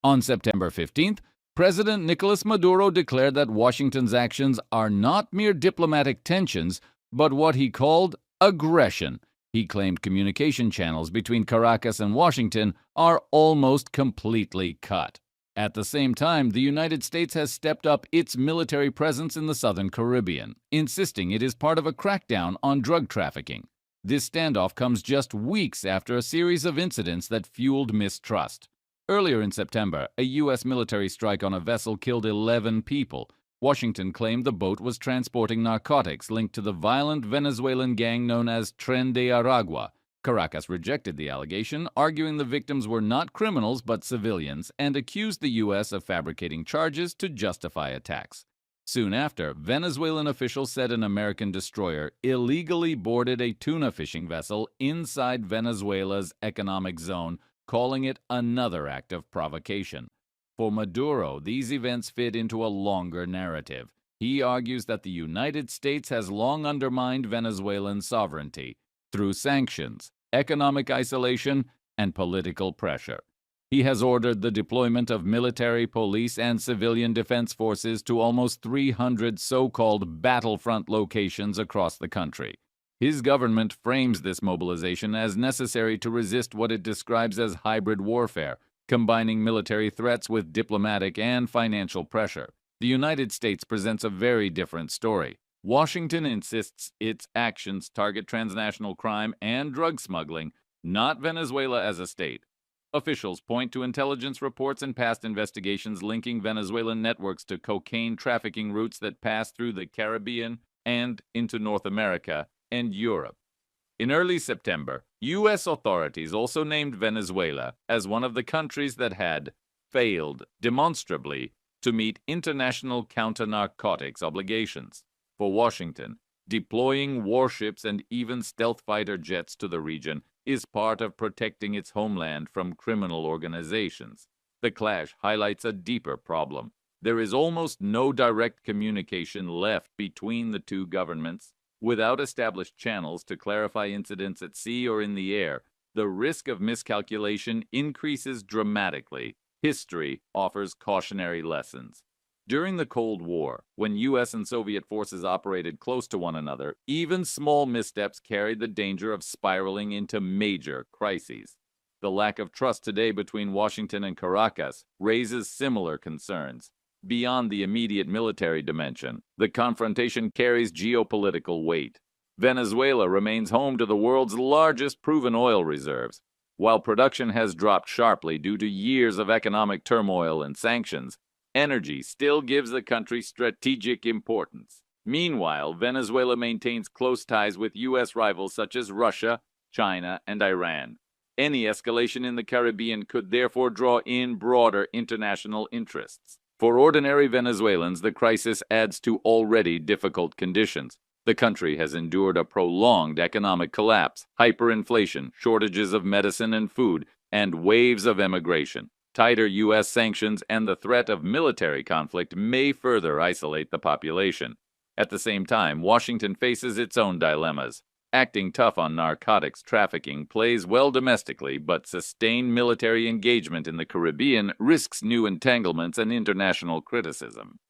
On September 15th, President Nicolas Maduro declared that Washington's actions are not mere diplomatic tensions, but what he called aggression. He claimed communication channels between Caracas and Washington are almost completely cut. At the same time, the United States has stepped up its military presence in the southern Caribbean, insisting it is part of a crackdown on drug trafficking. This standoff comes just weeks after a series of incidents that fueled mistrust. Earlier in September, a U.S. military strike on a vessel killed 11 people. Washington claimed the boat was transporting narcotics linked to the violent Venezuelan gang known as Tren de Aragua. Caracas rejected the allegation, arguing the victims were not criminals but civilians, and accused the U.S. of fabricating charges to justify attacks. Soon after, Venezuelan officials said an American destroyer illegally boarded a tuna fishing vessel inside Venezuela's economic zone, calling it another act of provocation. For Maduro, these events fit into a longer narrative. He argues that the United States has long undermined Venezuelan sovereignty through sanctions, economic isolation, and political pressure. He has ordered the deployment of military, police, and civilian defense forces to almost 300 so-called battlefront locations across the country. His government frames this mobilization as necessary to resist what it describes as hybrid warfare, combining military threats with diplomatic and financial pressure. The United States presents a very different story. Washington insists its actions target transnational crime and drug smuggling, not Venezuela as a state. Officials point to intelligence reports and past investigations linking Venezuelan networks to cocaine trafficking routes that pass through the Caribbean and into North America and Europe. In early September, U.S. authorities also named Venezuela as one of the countries that had failed demonstrably to meet international counter-narcotics obligations. For Washington, deploying warships and even stealth fighter jets to the region is part of protecting its homeland from criminal organizations. The clash highlights a deeper problem. There is almost no direct communication left between the two governments. Without established channels to clarify incidents at sea or in the air, the risk of miscalculation increases dramatically. History offers cautionary lessons. During the Cold War, when U.S. and Soviet forces operated close to one another, even small missteps carried the danger of spiraling into major crises. The lack of trust today between Washington and Caracas raises similar concerns. Beyond the immediate military dimension, the confrontation carries geopolitical weight. Venezuela remains home to the world's largest proven oil reserves. While production has dropped sharply due to years of economic turmoil and sanctions, energy still gives the country strategic importance. Meanwhile, Venezuela maintains close ties with U.S. rivals such as Russia, China, and Iran. Any escalation in the Caribbean could therefore draw in broader international interests. For ordinary Venezuelans, the crisis adds to already difficult conditions. The country has endured a prolonged economic collapse, hyperinflation, shortages of medicine and food, and waves of emigration. Tighter U.S. sanctions and the threat of military conflict may further isolate the population. At the same time, Washington faces its own dilemmas. Acting tough on narcotics trafficking plays well domestically, but sustained military engagement in the Caribbean risks new entanglements and international criticism.